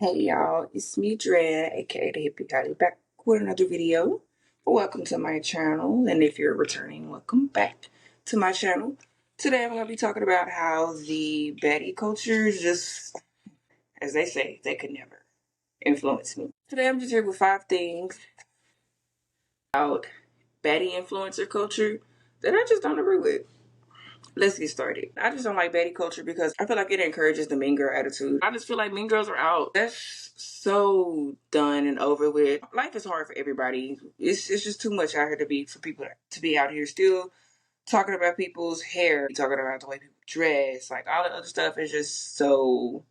Hey y'all, it's me Drea, aka the Hippie Guy, back with another video. Welcome to my channel, and if you're returning, welcome back to my channel. Today I'm going to be talking about how the baddie culture just, as they say, they could never influence me. Today I'm just here with 5 things about baddie influencer culture that I just don't agree with. Let's get started. I just don't like baddie culture because I feel like it encourages the mean girl attitude. I just feel like mean girls are out. That's so done and over with. Life is hard for everybody. It's just too much out here for people to be out here still talking about people's hair, talking about the way people dress, like all the other stuff is just so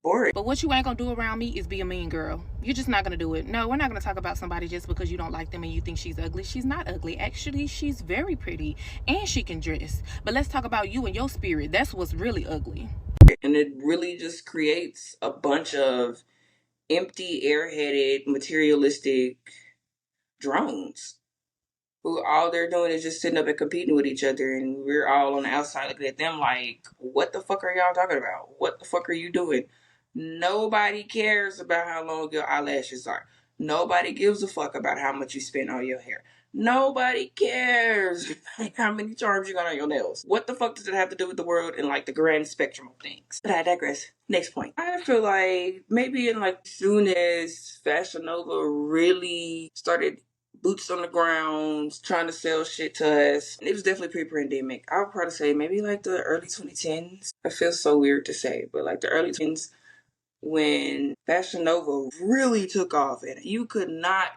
boring. But what you ain't gonna do around me is be a mean girl. You're just not gonna do it. No, we're not gonna talk about somebody just because you don't like them and you think she's ugly. She's not ugly. Actually, she's very pretty and she can dress. But let's talk about you and your spirit. That's what's really ugly. And it really just creates a bunch of empty, airheaded, materialistic drones who all they're doing is just sitting up and competing with each other, and we're all on the outside looking at them like, what the fuck are y'all talking about? What the fuck are you doing? Nobody cares about how long your eyelashes are. Nobody gives a fuck about how much you spend on your hair. Nobody cares how many charms you got on your nails. What the fuck does it have to do with the world and like the grand spectrum of things? But I digress. Next point. I feel like maybe in like soon as Fashion Nova really started boots on the ground, trying to sell shit to us. It was definitely pre-pandemic. I would probably say maybe like the early 2010s. It feels so weird to say, but like the early 2010s when Fashion Nova really took off, and you could not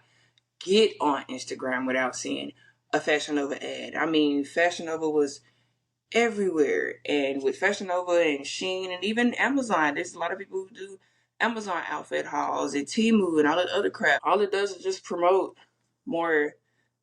get on Instagram without seeing a Fashion Nova ad. I mean, Fashion Nova was everywhere, and with Fashion Nova and Shein and even Amazon, there's a lot of people who do Amazon outfit hauls and Temu and all that other crap. All it does is just promote more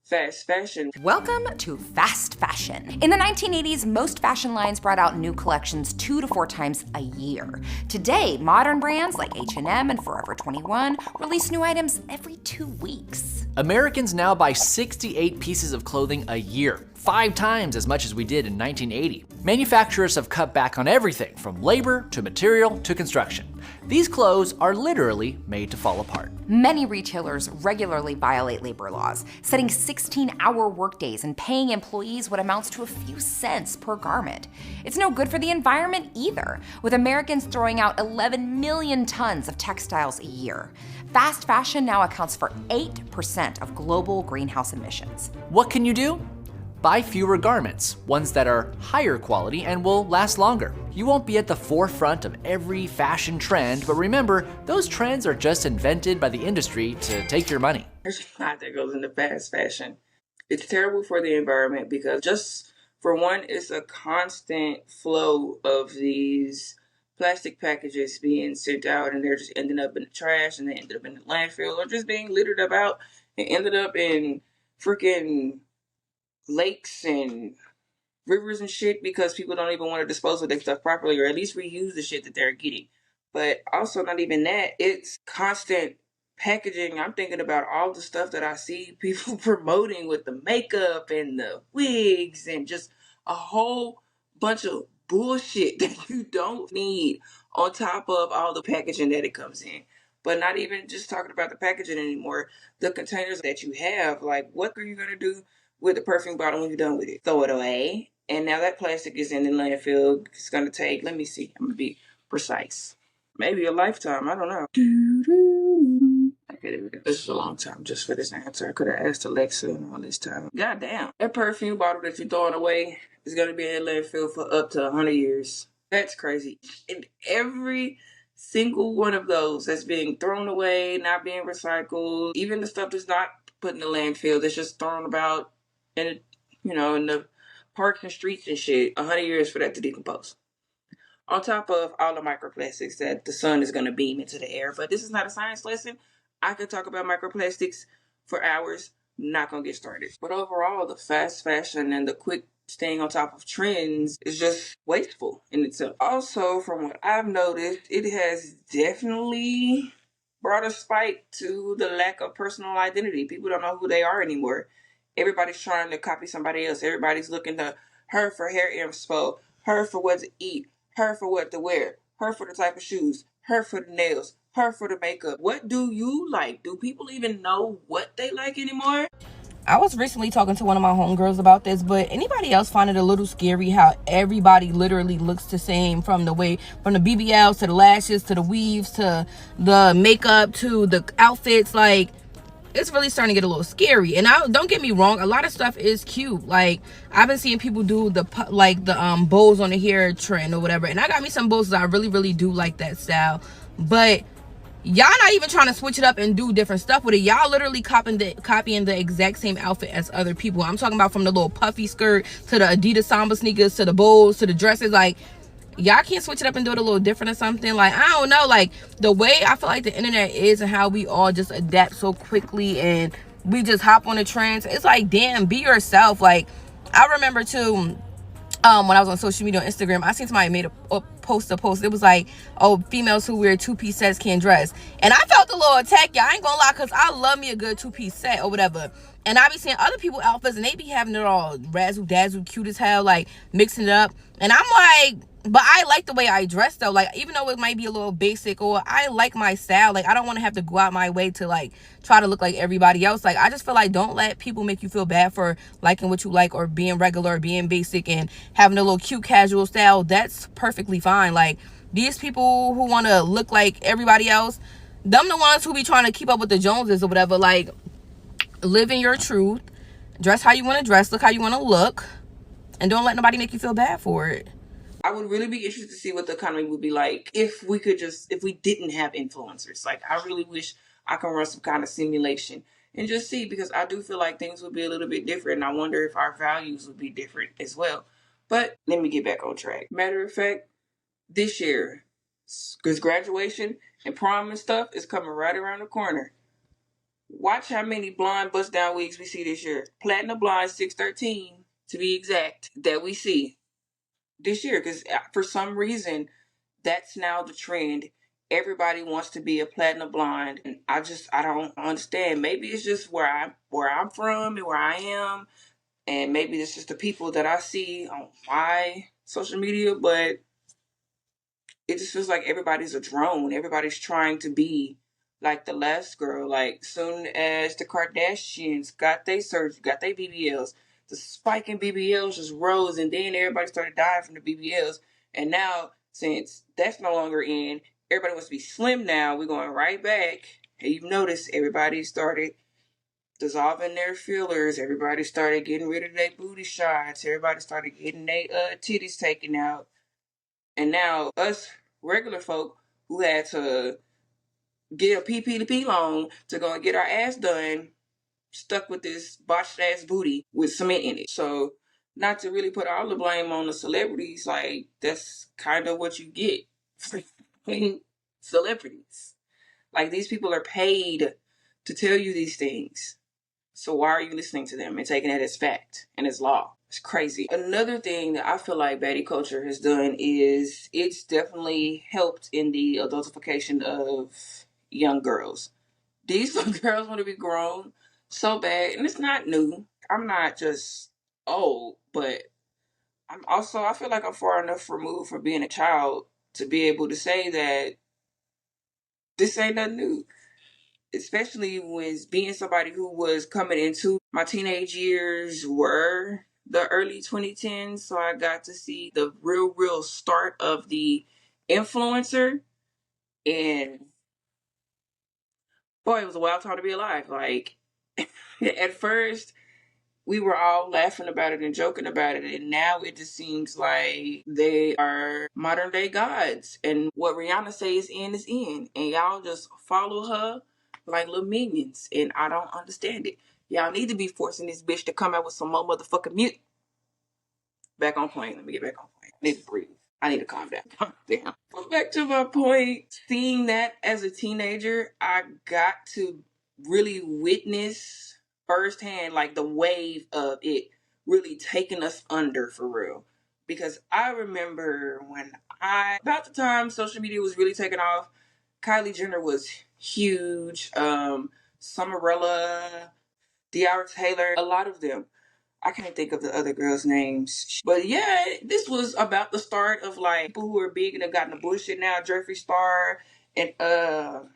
fast fashion. Welcome to fast fashion. In the 1980s, most fashion lines brought out new collections 2 to 4 times a year. Today, modern brands like H&M and Forever 21 release new items every 2 weeks. Americans now buy 68 pieces of clothing a year, 5 times as much as we did in 1980. Manufacturers have cut back on everything from labor to material to construction. These clothes are literally made to fall apart. Many retailers regularly violate labor laws, setting 16-hour workdays and paying employees what amounts to a few cents per garment. It's no good for the environment either, with Americans throwing out 11 million tons of textiles a year. Fast fashion now accounts for 8% of global greenhouse emissions. What can you do? Buy fewer garments, ones that are higher quality and will last longer. You won't be at the forefront of every fashion trend, but remember, those trends are just invented by the industry to take your money. There's a lot that goes into fast fashion. It's terrible for the environment because just for one, it's a constant flow of these plastic packages being sent out, and they're just ending up in the trash, and they ended up in the landfill, or just being littered about and ended up in freaking lakes and rivers and shit because people don't even want to dispose of their stuff properly or at least reuse the shit that they're getting. But also not even that, it's constant packaging. I'm thinking about all the stuff that I see people promoting with the makeup and the wigs and just a whole bunch of bullshit that you don't need on top of all the packaging that it comes in. But not even just talking about the packaging anymore. The containers that you have, like what are you going to do with the perfume bottle when you're done with it? Throw it away. And now that plastic is in the landfill. It's going to take, let me see, I'm going to be precise. Maybe a lifetime. I don't know. Okay, there we go. This is a long time just for this answer. I could have asked Alexa and all this time. God damn. That perfume bottle that you're throwing away is going to be in the landfill for up to 100 years. That's crazy. And every single one of those that's being thrown away, not being recycled, even the stuff that's not put in the landfill, that's just thrown about in, in the parks and streets and shit, 100 years for that to decompose. On top of all the microplastics that the sun is going to beam into the air. But this is not a science lesson. I could talk about microplastics for hours. Not going to get started. But overall, the fast fashion and the quick staying on top of trends is just wasteful in itself. Also, from what I've noticed, it has definitely brought a spike to the lack of personal identity. People don't know who they are anymore. Everybody's trying to copy somebody else. Everybody's looking to her for hair inspo, her for what to eat, her for what to wear, her for the type of shoes, her for the nails, her for the makeup. What do you like? Do people even know what they like anymore? I was recently talking to one of my homegirls about this, but anybody else find it a little scary how everybody literally looks the same, from the BBLs to the lashes to the weaves to the makeup to the outfits? Like, it's really starting to get a little scary. And don't get me wrong, a lot of stuff is cute. Like, I've been seeing people do the bows on the hair trend or whatever, and I got me some bows that I really, really do like that style. But y'all not even trying to switch it up and do different stuff with it. Y'all literally copying the exact same outfit as other people. I'm talking about from the little puffy skirt to the Adidas Samba sneakers to the bows to the dresses. Like, y'all can't switch it up and do it a little different or something. Like, I don't know, like, the way I feel like the internet is and how we all just adapt so quickly and we just hop on the trends. It's like, damn, be yourself. Like, I remember too, when I was on social media on Instagram, I seen somebody made a post. It was like, oh, females who wear two-piece sets can't dress. And I felt a little attacked, y'all. I ain't gonna lie, because I love me a good two-piece set or whatever. And I be seeing other people outfits and they be having it all razzle dazzle, cute as hell, like mixing it up. And I'm like, but I like the way I dress though. Like, even though it might be a little basic, or I like my style. Like, I don't want to have to go out my way to like try to look like everybody else. Like, I just feel like, don't let people make you feel bad for liking what you like or being regular or being basic and having a little cute casual style. That's perfectly fine. Like, these people who want to look like everybody else, them the ones who be trying to keep up with the Joneses or whatever. Like, live in your truth, dress how you want to dress, look how you want to look, and don't let nobody make you feel bad for it. I would really be interested to see what the economy would be like if we didn't have influencers. Like, I really wish I could run some kind of simulation and just see, because I do feel like things would be a little bit different. And I wonder if our values would be different as well. But let me get back on track. Matter of fact, this year, because graduation and prom and stuff is coming right around the corner. Watch how many blonde bust down wigs we see this year. Platinum blonde 613 to be exact, that we see this year, because for some reason that's now the trend. Everybody wants to be a platinum blonde, and I don't understand. Maybe it's just where I'm from and where I am, and maybe it's just the people that I see on my social media, but it just feels like everybody's a drone. Everybody's trying to be like the last girl. Like, soon as the Kardashians got their surgery, got their BBLs, the spike in BBLs just rose, and then everybody started dying from the BBLs. And now, since that's no longer in, everybody wants to be slim now. We're going right back. And you've noticed everybody started dissolving their fillers. Everybody started getting rid of their booty shots. Everybody started getting their titties taken out. And now us regular folk who had to get a PPP loan to go and get our ass done, stuck with this botched ass booty with cement in it. So, not to really put all the blame on the celebrities, like, that's kind of what you get. Celebrities. Like, these people are paid to tell you these things. So why are you listening to them and taking it as fact and as law? It's crazy. Another thing that I feel like baddie culture has done is it's definitely helped in the adultification of young girls. These little girls want to be grown so bad, and it's not new. I'm not just old, but I feel like I'm far enough removed from being a child to be able to say that this ain't nothing new. Especially when being somebody who was coming into my teenage years were the early 2010s. So I got to see the real start of the influencer. And boy, it was a wild time to be alive. Like, at first, we were all laughing about it and joking about it, and now it just seems like they are modern day gods. And what Rihanna says is in, and y'all just follow her like little minions, and I don't understand it. Y'all need to be forcing this bitch to come out with some more motherfucking music. Back on point. Let me get back on point. I need to breathe. I need to calm down. Calm down. But back to my point. Seeing that as a teenager, I got to really witness firsthand, like, the wave of it really taking us under for real. Because I remember about the time social media was really taking off, Kylie Jenner was huge. Summerella, Tiara Taylor, a lot of them. I can't think of the other girls' names. But yeah, this was about the start of, like, people who are big and have gotten the bullshit now. Jeffree Star and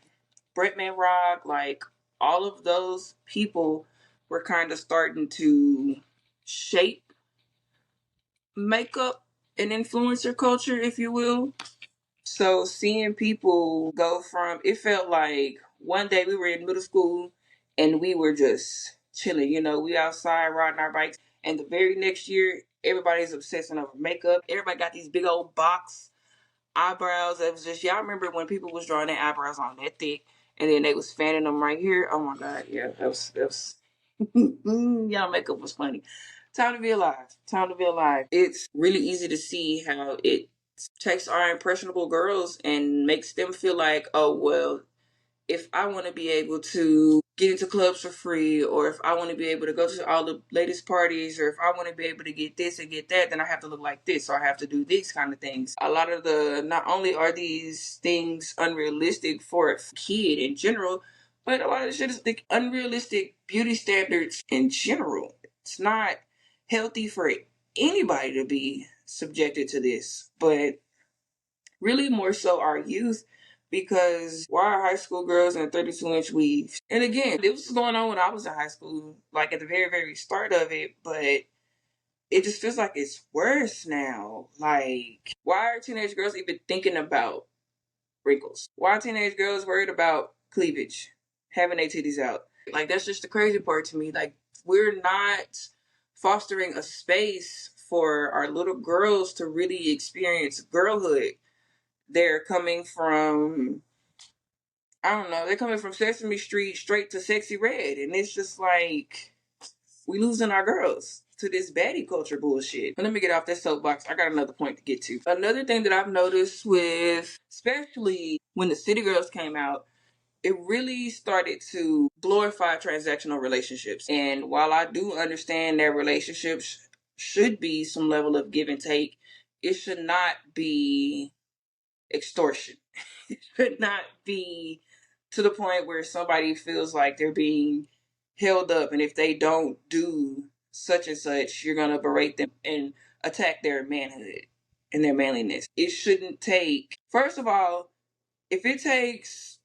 Bretman Rock, like all of those people were kind of starting to shape makeup and influencer culture, if you will. So seeing people go from, it felt like one day we were in middle school and we were just chilling, we outside riding our bikes. And the very next year, everybody's obsessing over makeup. Everybody got these big old box eyebrows. It was just, y'all remember when people was drawing their eyebrows on that thick and then they was fanning them right here? Oh my God, yeah, that was y'all makeup was funny. Time to be alive. Time to be alive. It's really easy to see how it takes our impressionable girls and makes them feel like, oh, well, if I want to be able to get into clubs for free, or if I want to be able to go to all the latest parties, or if I want to be able to get this and get that, then I have to look like this, or I have to do these kind of things. A lot of not only are these things unrealistic for a kid in general, but a lot of the shit is the unrealistic beauty standards in general. It's not healthy for anybody to be subjected to this, but really more so our youth, because why are high school girls in 32-inch weaves? And again, it was going on when I was in high school, like at the very, very start of it, but it just feels like it's worse now. Like, why are teenage girls even thinking about wrinkles? Why are teenage girls worried about cleavage, having their titties out? Like, that's just the crazy part to me. Like, we're not fostering a space for our little girls to really experience girlhood. They're coming from, I don't know, they're coming from Sesame Street straight to Sexy Red. And it's just like, we losing our girls to this baddie culture bullshit. But let me get off that soapbox. I got another point to get to. Another thing that I've noticed with, especially when the City Girls came out, it really started to glorify transactional relationships. And while I do understand that relationships should be some level of give and take, it should not be extortion. It should not be to the point where somebody feels like they're being held up, and if they don't do such and such, you're gonna berate them and attack their manhood and their manliness. It shouldn't take, first of all, if it takes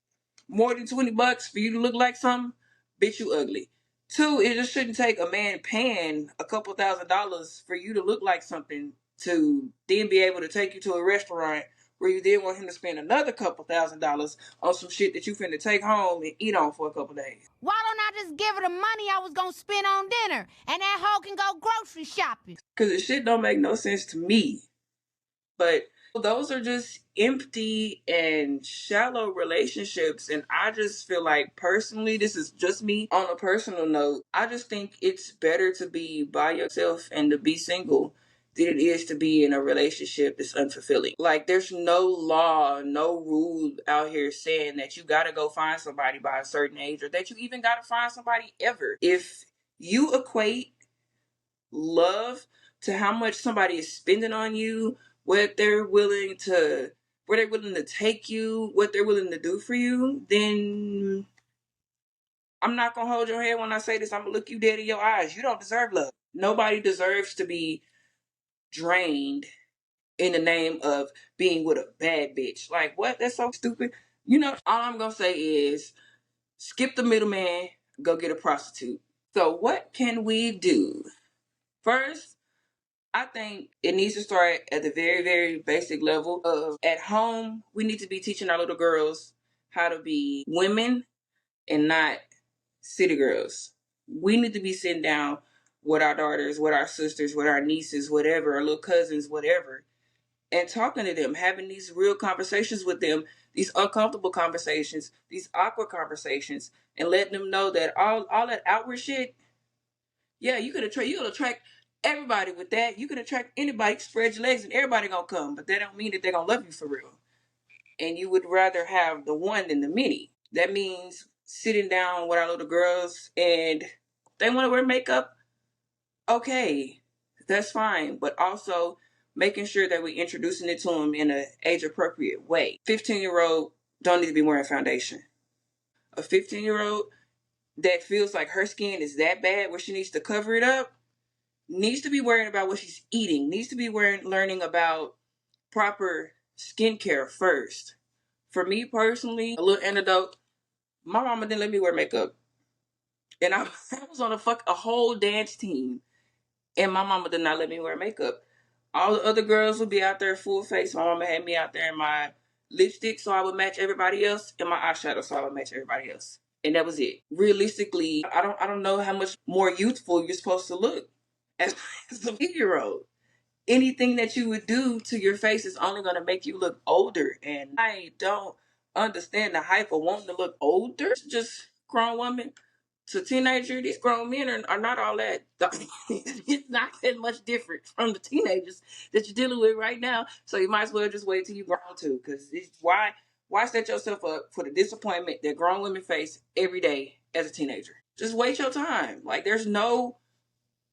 more than $20 for you to look like something, bitch, you ugly. Two, it just shouldn't take a man paying a couple $1,000s for you to look like something to then be able to take you to a restaurant where you then want him to spend another couple $1,000s on some shit that you finna take home and eat on for a couple days. Why don't I just give her the money I was gonna spend on dinner and that hoe can go grocery shopping? Because the shit don't make no sense to me. But those are just empty and shallow relationships. And I just feel like, personally, this is just me on a personal note, I just think it's better to be by yourself and to be single than it is to be in a relationship that's unfulfilling. Like, there's no law, no rule out here saying that you gotta go find somebody by a certain age, or that you even gotta find somebody ever. If you equate love to how much somebody is spending on you, what they're willing to, where they're willing to take you, what they're willing to do for you, then I'm not gonna hold your hand when I say this. I'm gonna look you dead in your eyes. You don't deserve love. Nobody deserves to be drained in the name of being with a bad bitch. Like, what? That's so stupid. All I'm gonna say is skip the middleman, go get a prostitute. So what can we do? First, I think it needs to start at the very, very basic level of, at home, we need to be teaching our little girls how to be women and not city girls. We need to be sitting down with our daughters, with our sisters, with our nieces, whatever, our little cousins, whatever, and talking to them, having these real conversations with them, these uncomfortable conversations, these awkward conversations, and letting them know that all that outward shit, yeah, you can attract everybody with that. You can attract anybody, spread your legs and everybody gonna come, but that don't mean that they're gonna love you for real. And you would rather have the one than the many. That means sitting down with our little girls, and they want to wear makeup, okay, that's fine, but also making sure that we're introducing it to them in an age appropriate way. 15-year-old don't need to be wearing foundation. A 15-year-old that feels like her skin is that bad where she needs to cover it up needs to be worrying about what she's eating, needs to be learning about proper skincare first For me personally, a little anecdote, my mama didn't let me wear makeup. And I was on a whole dance team, and my mama did not let me wear makeup. All the other girls would be out there full face. My mama had me out there in my lipstick so I would match everybody else, and my eyeshadow so I would match everybody else. And that was it. Realistically, I don't know how much more youthful you're supposed to look as, as a 8-year-old. Anything that you would do to your face is only going to make you look older. And I don't understand the hype of wanting to look older. Just grown woman to teenager, these grown men are not all that. It's not that much different from the teenagers that you're dealing with right now. So you might as well just wait till you grown too. Because why set yourself up for the disappointment that grown women face every day as a teenager? Just wait your time. Like, there's no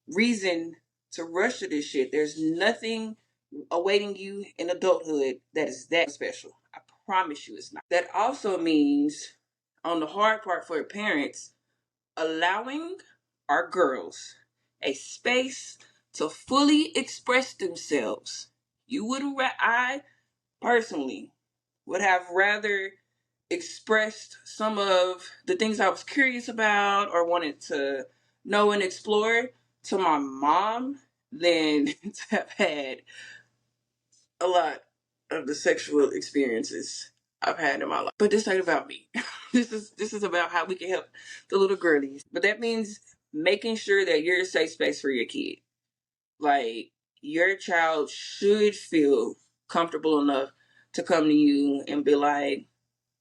reason to rush to this shit. There's nothing awaiting you in adulthood that is that special. I promise you it's not. That also means, on the hard part for parents, allowing our girls a space to fully express themselves. I personally would have rather expressed some of the things I was curious about or wanted to know and explore to my mom than to have had a lot of the sexual experiences I've had in my life. But this ain't about me. This is about how we can help the little girlies. But that means making sure that you're a safe space for your kid. Like, your child should feel comfortable enough to come to you and be like,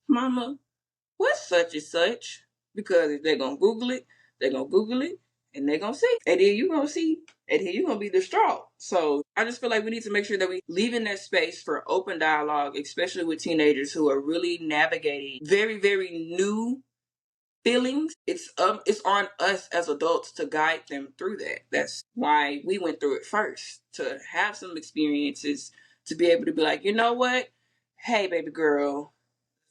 Mama, what's such and such? Because if they're gonna Google it, they're gonna Google it and they're gonna see. And then you're gonna see, and then you're gonna be distraught. So I just feel like we need to make sure that we leave in that space for open dialogue, especially with teenagers who are really navigating very, very new feelings. It's on us as adults to guide them through that. That's why we went through it first, to have some experiences, to be able to be like, you know what? Hey, baby girl,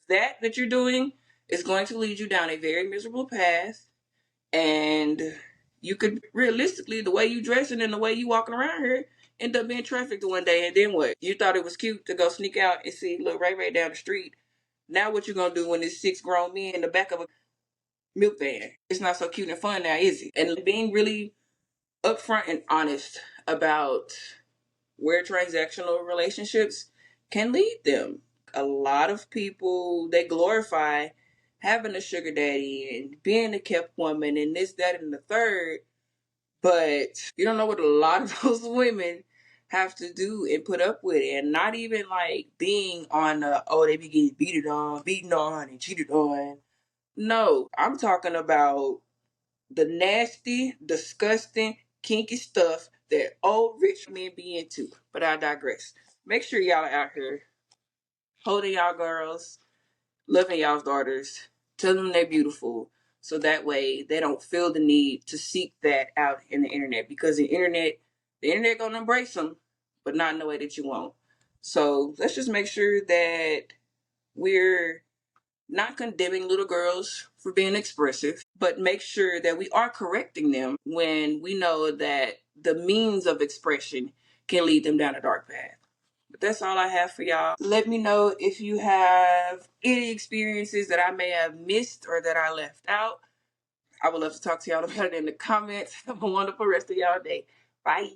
that you're doing is going to lead you down a very miserable path. And you could realistically, the way you dressing and the way you walking around here, end up being trafficked one day. And then what? You thought it was cute to go sneak out and see little Ray Ray down the street. Now what you gonna do when there's 6 grown men in the back of a milk van? It's not so cute and fun now, is it? And being really upfront and honest about where transactional relationships can lead them. A lot of people, they glorify having a sugar daddy and being a kept woman and this, that, and the third. But you don't know what a lot of those women have to do and put up with it. And not even like being on they be getting beaten on and cheated on. No, I'm talking about the nasty, disgusting, kinky stuff that old rich men be into. But I digress. Make sure y'all are out here holding y'all girls, loving y'all's daughters, telling them they're beautiful, so that way they don't feel the need to seek that out in the internet, because the internet gonna embrace them, but not in the way that you want. So let's just make sure that we're not condemning little girls for being expressive, but make sure that we are correcting them when we know that the means of expression can lead them down a dark path. But that's all I have for y'all. Let me know if you have any experiences that I may have missed or that I left out. I would love to talk to y'all about it in the comments. Have a wonderful rest of y'all day. Bye.